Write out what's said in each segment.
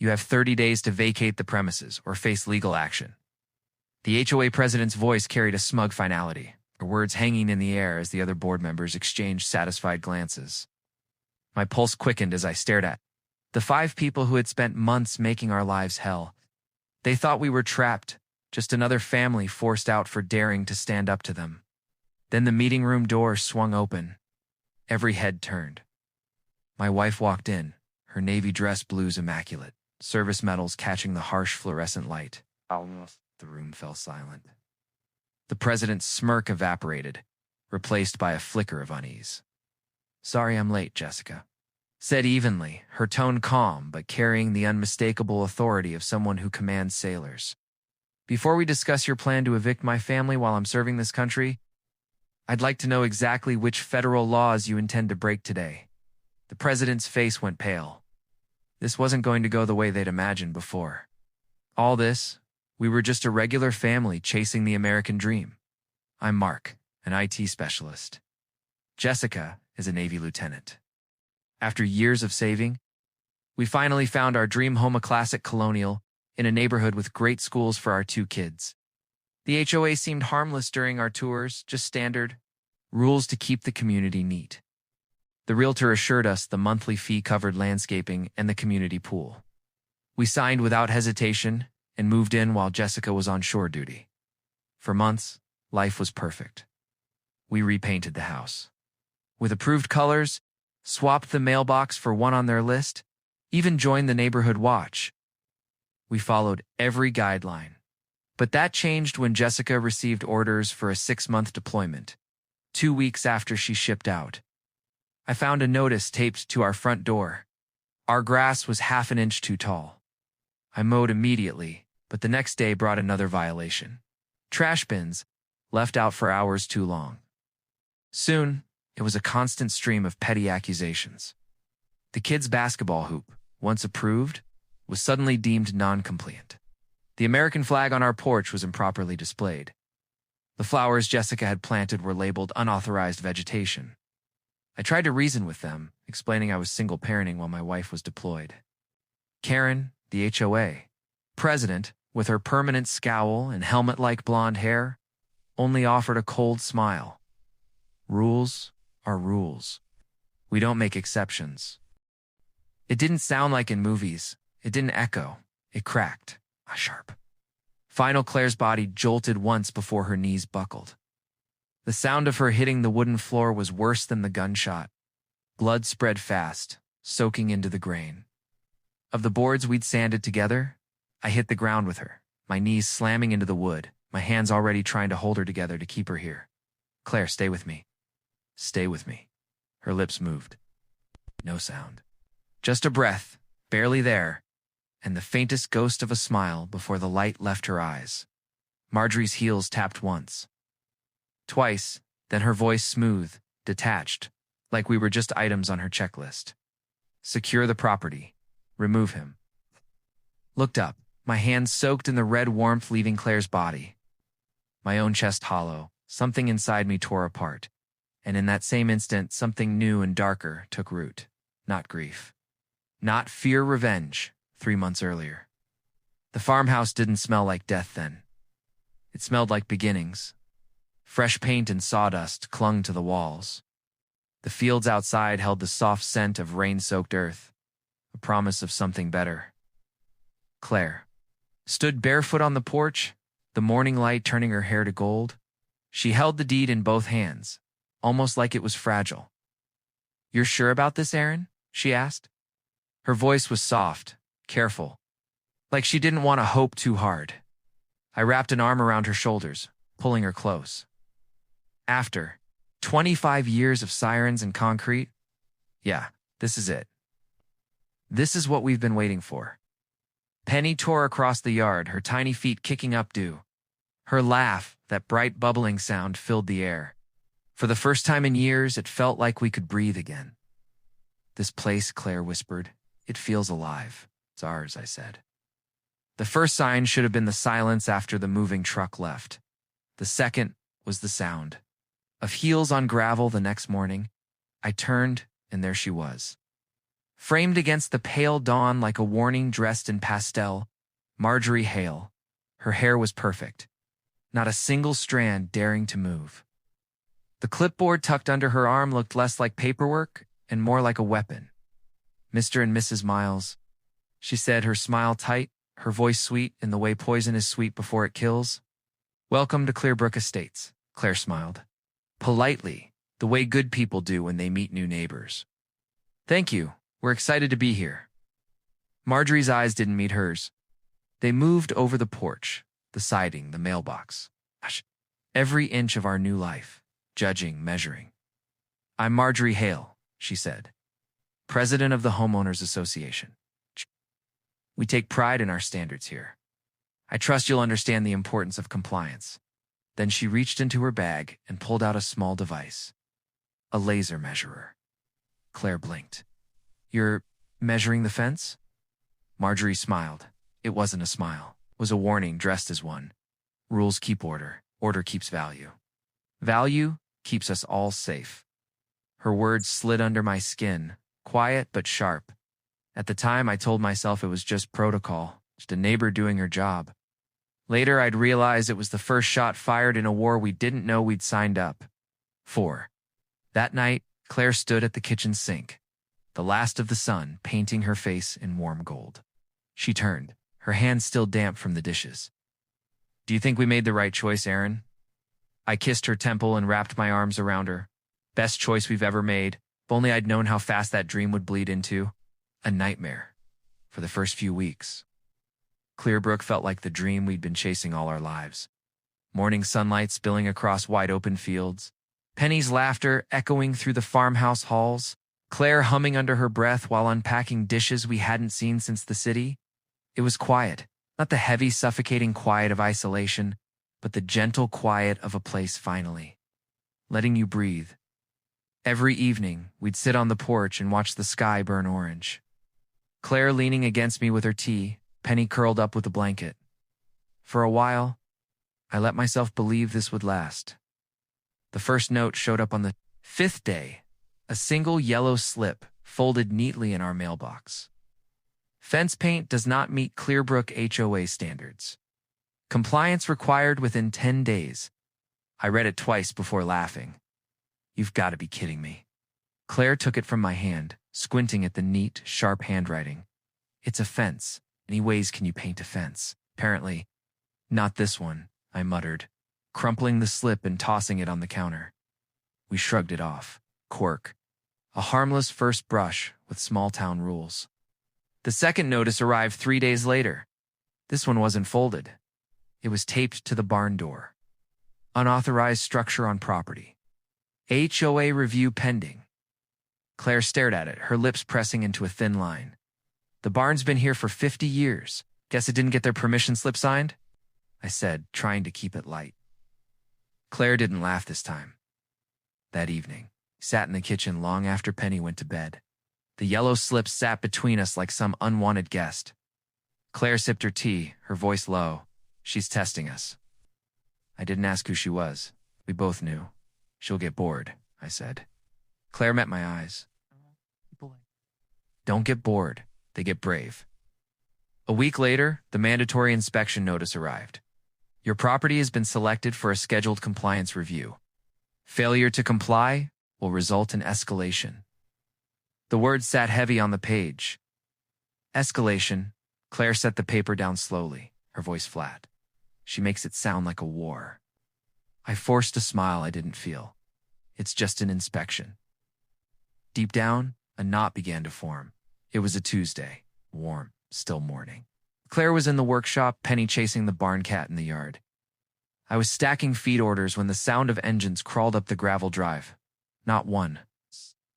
You have 30 days to vacate the premises or face legal action. The HOA president's voice carried a smug finality, her words hanging in the air as the other board members exchanged satisfied glances. My pulse quickened as I stared at the 5 people who had spent months making our lives hell. They thought we were trapped, just another family forced out for daring to stand up to them. Then the meeting room door swung open. Every head turned. My wife walked in, her navy dress blues immaculate, service medals catching the harsh fluorescent light. Almost. The room fell silent. The president's smirk evaporated, replaced by a flicker of unease. "Sorry I'm late, Jessica," said evenly, her tone calm but carrying the unmistakable authority of someone who commands sailors. "Before we discuss your plan to evict my family while I'm serving this country, I'd like to know exactly which federal laws you intend to break today." The president's face went pale. This wasn't going to go the way they'd imagined before. All this, we were just a regular family chasing the American dream. I'm Mark, an IT specialist. Jessica is a Navy lieutenant. After years of saving, we finally found our dream home, a classic colonial, in a neighborhood with great schools for our 2 kids. The HOA seemed harmless during our tours, just standard rules to keep the community neat. The realtor assured us the monthly fee covered landscaping and the community pool. We signed without hesitation and moved in while Jessica was on shore duty. For months, life was perfect. We repainted the house with approved colors, swapped the mailbox for one on their list, even joined the neighborhood watch. We followed every guideline. But that changed when Jessica received orders for a 6-month deployment, 2 weeks after she shipped out. I found a notice taped to our front door. Our grass was half an inch too tall. I mowed immediately, but the next day brought another violation. Trash bins, left out for hours too long. Soon, it was a constant stream of petty accusations. The kids' basketball hoop, once approved, was suddenly deemed non-compliant. The American flag on our porch was improperly displayed. The flowers Jessica had planted were labeled unauthorized vegetation. I tried to reason with them, explaining I was single-parenting while my wife was deployed. Karen, the HOA president, with her permanent scowl and helmet-like blonde hair, only offered a cold smile. Rules are rules. We don't make exceptions. It didn't sound like in movies. It didn't echo. It cracked. Sharp. Final, Claire's body jolted once before her knees buckled. The sound of her hitting the wooden floor was worse than the gunshot. Blood spread fast, soaking into the grain. Of the boards we'd sanded together, I hit the ground with her, my knees slamming into the wood, my hands already trying to hold her together to keep her here. "Claire, stay with me. Stay with me." Her lips moved. No sound. Just a breath, barely there, and the faintest ghost of a smile before the light left her eyes. Marjorie's heels tapped once. Twice, then her voice smooth, detached, like we were just items on her checklist. "Secure the property. Remove him." Looked up, my hands soaked in the red warmth leaving Claire's body. My own chest hollow, something inside me tore apart, and in that same instant something new and darker took root. Not grief. Not fear revenge. 3 months earlier. The farmhouse didn't smell like death then. It smelled like beginnings. Fresh paint and sawdust clung to the walls. The fields outside held the soft scent of rain-soaked earth, a promise of something better. Claire stood barefoot on the porch, the morning light turning her hair to gold. She held the deed in both hands, almost like it was fragile. "You're sure about this, Aaron?" she asked. Her voice was soft, careful, like she didn't want to hope too hard. I wrapped an arm around her shoulders, pulling her close. After 25 years of sirens and concrete, yeah, this is it. This is what we've been waiting for. Penny tore across the yard, her tiny feet kicking up dew. Her laugh, that bright bubbling sound, filled the air. For the first time in years, it felt like we could breathe again. "This place," Claire whispered, "it feels alive." "It's ours," I said. The first sign should have been the silence after the moving truck left. The second was the sound. Of heels on gravel the next morning, I turned, and there she was. Framed against the pale dawn like a warning dressed in pastel, Marjorie Hale. Her hair was perfect, not a single strand daring to move. The clipboard tucked under her arm looked less like paperwork and more like a weapon. Mr. and Mrs. Miles, she said, her smile tight, her voice sweet in the way poison is sweet before it kills. Welcome to Clearbrook Estates, Claire smiled. Politely, the way good people do when they meet new neighbors. Thank you, we're excited to be here. Marjorie's eyes didn't meet hers. They moved over the porch, the siding, the mailbox. Gosh, every inch of our new life, judging, measuring. I'm Marjorie Hale, she said, president of the Homeowners Association. We take pride in our standards here. I trust you'll understand the importance of compliance. Then she reached into her bag and pulled out a small device. A laser measurer. Claire blinked. You're measuring the fence? Marjorie smiled. It wasn't a smile. It was a warning dressed as one. Rules keep order. Order keeps value. Value keeps us all safe. Her words slid under my skin, quiet but sharp. At the time, I told myself it was just protocol, just a neighbor doing her job. Later, I'd realize it was the first shot fired in a war we didn't know we'd signed up for. That night, Claire stood at the kitchen sink, the last of the sun painting her face in warm gold. She turned, her hands still damp from the dishes. Do you think we made the right choice, Erin? I kissed her temple and wrapped my arms around her. Best choice we've ever made. If only I'd known how fast that dream would bleed into a nightmare for the first few weeks. Clearbrook felt like the dream we'd been chasing all our lives. Morning sunlight spilling across wide-open fields, Penny's laughter echoing through the farmhouse halls, Claire humming under her breath while unpacking dishes we hadn't seen since the city. It was quiet, not the heavy, suffocating quiet of isolation, but the gentle quiet of a place finally letting you breathe. Every evening, we'd sit on the porch and watch the sky burn orange. Claire leaning against me with her tea, Penny curled up with a blanket. For a while, I let myself believe this would last. The first note showed up on the 5th day, a single yellow slip folded neatly in our mailbox. Fence paint does not meet Clearbrook HOA standards. Compliance required within 10 days. I read it twice before laughing. You've got to be kidding me. Claire took it from my hand, squinting at the neat, sharp handwriting. It's a fence. Any ways can you paint a fence? Apparently, not this one, I muttered, crumpling the slip and tossing it on the counter. We shrugged it off. Quirk. A harmless first brush with small-town rules. The second notice arrived 3 days later. This one wasn't folded. It was taped to the barn door. Unauthorized structure on property. HOA review pending. Claire stared at it, her lips pressing into a thin line. The barn's been here for 50 years. Guess it didn't get their permission slip signed? I said, trying to keep it light. Claire didn't laugh this time. That evening, we sat in the kitchen long after Penny went to bed. The yellow slip sat between us like some unwanted guest. Claire sipped her tea, her voice low. She's testing us. I didn't ask who she was. We both knew. She'll get bored, I said. Claire met my eyes. Don't get bored. They get brave. A week later, the mandatory inspection notice arrived. Your property has been selected for a scheduled compliance review. Failure to comply will result in escalation. The words sat heavy on the page. Escalation. Claire set the paper down slowly, her voice flat. She makes it sound like a war. I forced a smile I didn't feel. It's just an inspection. Deep down, a knot began to form. It was a Tuesday, warm, still morning. Claire was in the workshop, Penny chasing the barn cat in the yard. I was stacking feed orders when the sound of engines crawled up the gravel drive. Not one,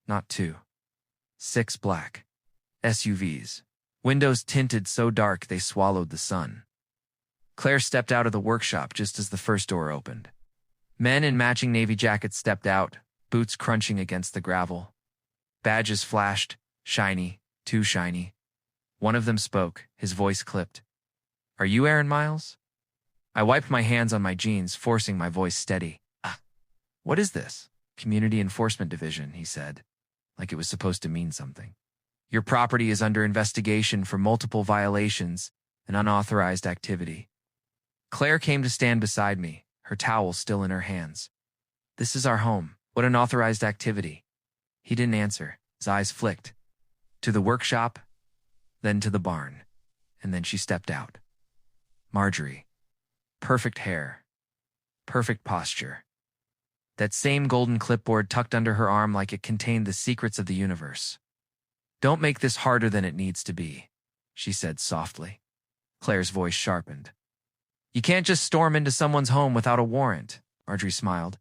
not two. 6 black SUVs, windows tinted so dark they swallowed the sun. Claire stepped out of the workshop just as the first door opened. Men in matching navy jackets stepped out, boots crunching against the gravel. Badges flashed, shiny, too shiny. One of them spoke, his voice clipped. Are you Erin Miles? I wiped my hands on my jeans, forcing my voice steady. What is this? Community Enforcement Division, he said, like it was supposed to mean something. Your property is under investigation for multiple violations and unauthorized activity. Claire came to stand beside me, her towel still in her hands. This is our home. What unauthorized activity? He didn't answer. His eyes flicked. To the workshop, then to the barn, and then she stepped out. Marjorie. Perfect hair. Perfect posture. That same golden clipboard tucked under her arm like it contained the secrets of the universe. Don't make this harder than it needs to be, she said softly. Claire's voice sharpened. You can't just storm into someone's home without a warrant, Marjorie smiled.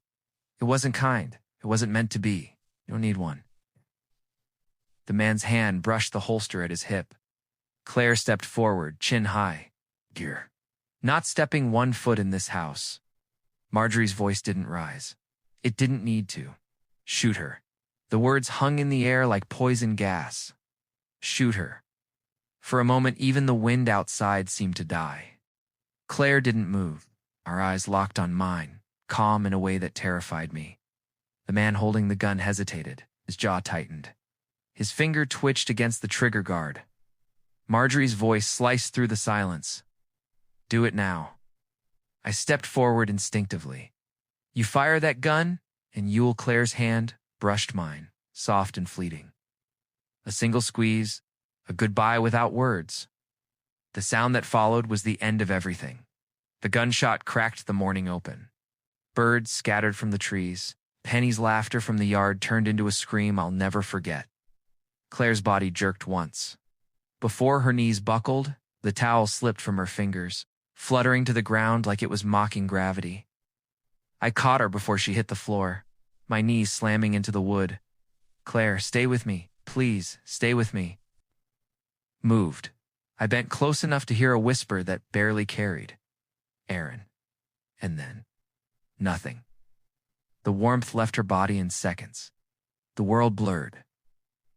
It wasn't kind. It wasn't meant to be. You don't need one. The man's hand brushed the holster at his hip. Claire stepped forward, chin high. Gear. Not stepping 1 foot in this house. Marjorie's voice didn't rise. It didn't need to. Shoot her. The words hung in the air like poison gas. Shoot her. For a moment, even the wind outside seemed to die. Claire didn't move. Our eyes locked on mine, calm in a way that terrified me. The man holding the gun hesitated, his jaw tightened. His finger twitched against the trigger guard. Marjorie's voice sliced through the silence. Do it now. I stepped forward instinctively. You fire that gun, and Yule Claire's hand brushed mine, soft and fleeting. A single squeeze, a goodbye without words. The sound that followed was the end of everything. The gunshot cracked the morning open. Birds scattered from the trees. Penny's laughter from the yard turned into a scream I'll never forget. Claire's body jerked once. Before her knees buckled, the towel slipped from her fingers, fluttering to the ground like it was mocking gravity. I caught her before she hit the floor, my knees slamming into the wood. Claire, stay with me. Please, stay with me. Moved. I bent close enough to hear a whisper that barely carried. Aaron. And then, nothing. The warmth left her body in seconds. The world blurred.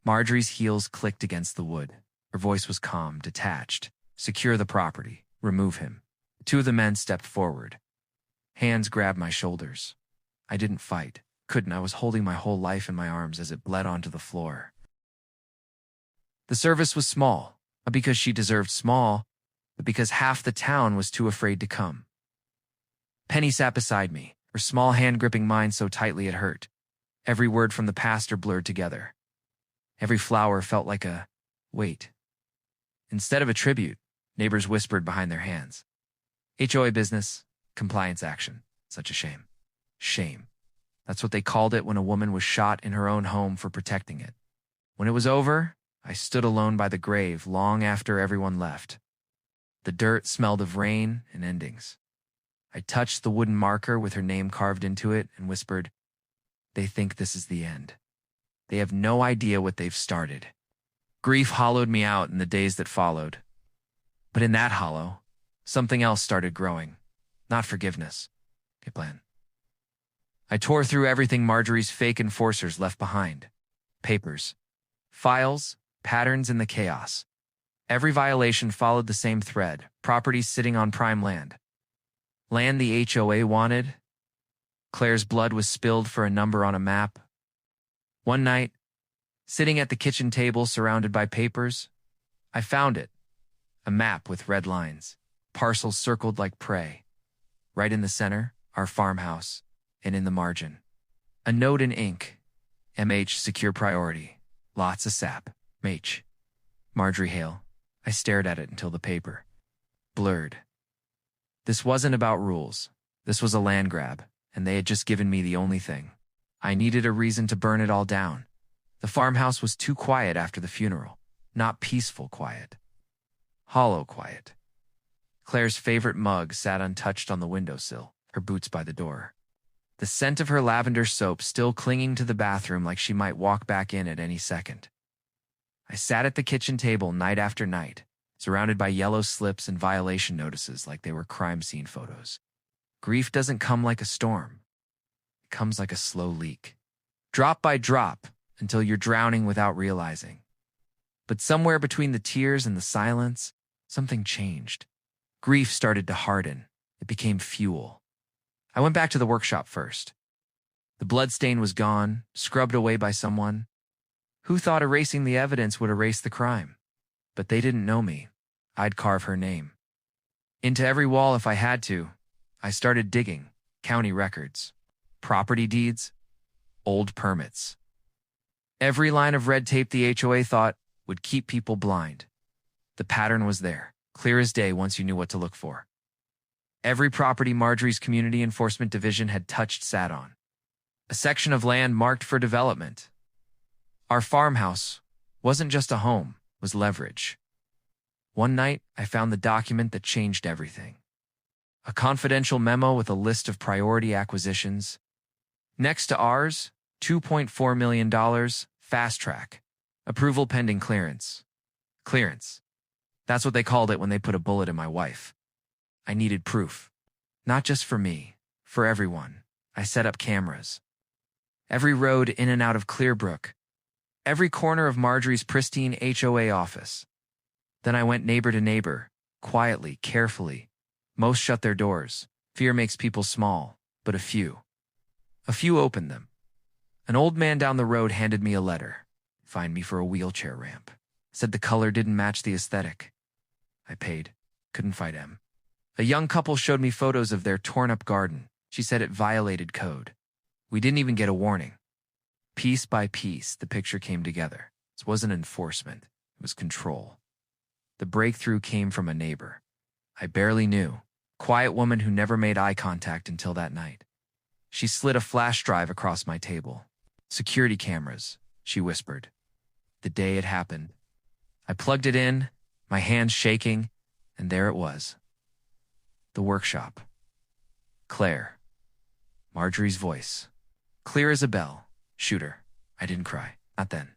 Marjorie's heels clicked against the wood. Her voice was calm, detached. Secure the property. Remove him. 2 of the men stepped forward. Hands grabbed my shoulders. I didn't fight. Couldn't. I was holding my whole life in my arms as it bled onto the floor. The service was small, not because she deserved small, but because half the town was too afraid to come. Penny sat beside me, her small hand gripping mine so tightly it hurt. Every word from the pastor blurred together. Every flower felt like a wait. Instead of a tribute, neighbors whispered behind their hands. HOA business, compliance action. Such a shame. Shame. That's what they called it when a woman was shot in her own home for protecting it. When it was over, I stood alone by the grave long after everyone left. The dirt smelled of rain and endings. I touched the wooden marker with her name carved into it and whispered, "They think this is the end. They have no idea what they've started." Grief hollowed me out in the days that followed. But in that hollow, something else started growing. Not forgiveness. A plan. I tore through everything Marjorie's fake enforcers left behind. Papers. Files. Patterns in the chaos. Every violation followed the same thread. Properties sitting on prime land. Land the HOA wanted. Claire's blood was spilled for a number on a map. One night, sitting at the kitchen table surrounded by papers, I found it. A map with red lines, parcels circled like prey. Right in the center, our farmhouse, and in the margin, a note in ink. MH secure priority. Lots of sap. H. Marjorie Hale. I stared at it until the paper blurred. This wasn't about rules. This was a land grab, and they had just given me the only thing. I needed a reason to burn it all down. The farmhouse was too quiet after the funeral. Not peaceful quiet. Hollow quiet. Claire's favorite mug sat untouched on the windowsill, her boots by the door. The scent of her lavender soap still clinging to the bathroom like she might walk back in at any second. I sat at the kitchen table night after night, surrounded by yellow slips and violation notices like they were crime scene photos. Grief doesn't come like a storm. It comes like a slow leak. Drop by drop, until you're drowning without realizing. But somewhere between the tears and the silence, something changed. Grief started to harden. It became fuel. I went back to the workshop first. The bloodstain was gone, scrubbed away by someone. Who thought erasing the evidence would erase the crime? But they didn't know me. I'd carve her name into every wall if I had to. I started digging. County records, property deeds, old permits. Every line of red tape the HOA thought would keep people blind. The pattern was there, clear as day once you knew what to look for. Every property Marjorie's Community Enforcement Division had touched sat on. A section of land marked for development. Our farmhouse wasn't just a home, was leverage. One night, I found the document that changed everything. A confidential memo with a list of priority acquisitions. Next to ours, $2.4 million, fast track. Approval pending clearance. Clearance. That's what they called it when they put a bullet in my wife. I needed proof. Not just for me, for everyone. I set up cameras. Every road in and out of Clearbrook. Every corner of Marjorie's pristine HOA office. Then I went neighbor to neighbor, quietly, carefully. Most shut their doors. Fear makes people small, but a few opened them. An old man down the road handed me a letter. Find me for a wheelchair ramp. Said the color didn't match the aesthetic. I paid. Couldn't fight M. A young couple showed me photos of their torn-up garden. She said it violated code. We didn't even get a warning. Piece by piece, the picture came together. This wasn't enforcement. It was control. The breakthrough came from a neighbor I barely knew. Quiet woman who never made eye contact until that night. She slid a flash drive across my table. Security cameras, she whispered. The day it happened. I plugged it in, my hands shaking, and there it was. The workshop. Claire. Marjorie's voice. Clear as a bell. Shoot her. I didn't cry. Not then.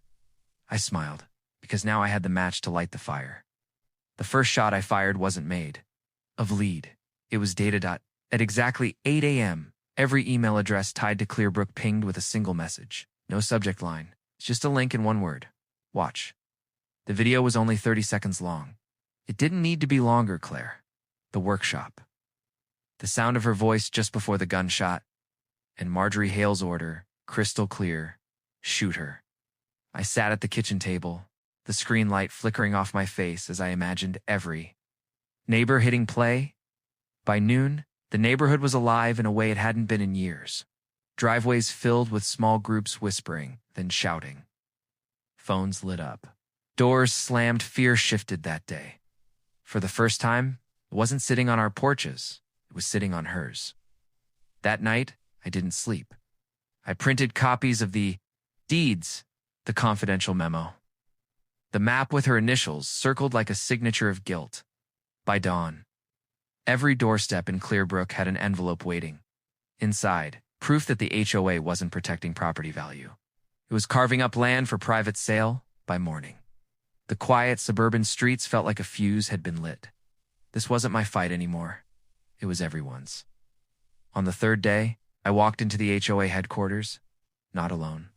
I smiled, because now I had the match to light the fire. The first shot I fired wasn't made. Of lead. It was data. At exactly 8 a.m., every email address tied to Clearbrook pinged with a single message. No subject line. It's just a link and one word. Watch. The video was only 30 seconds long. It didn't need to be longer, Claire. The workshop. The sound of her voice just before the gunshot. And Marjorie Hale's order, crystal clear. Shoot her. I sat at the kitchen table, the screen light flickering off my face as I imagined every neighbor hitting play. By noon, the neighborhood was alive in a way it hadn't been in years. Driveways filled with small groups whispering, then shouting. Phones lit up. Doors slammed. Fear shifted that day. For the first time, it wasn't sitting on our porches. It was sitting on hers. That night, I didn't sleep. I printed copies of the deeds, the confidential memo. The map with her initials circled like a signature of guilt. By dawn, every doorstep in Clearbrook had an envelope waiting. Inside, proof that the HOA wasn't protecting property value. It was carving up land for private sale by morning. The quiet suburban streets felt like a fuse had been lit. This wasn't my fight anymore. It was everyone's. On the third day, I walked into the HOA headquarters, not alone.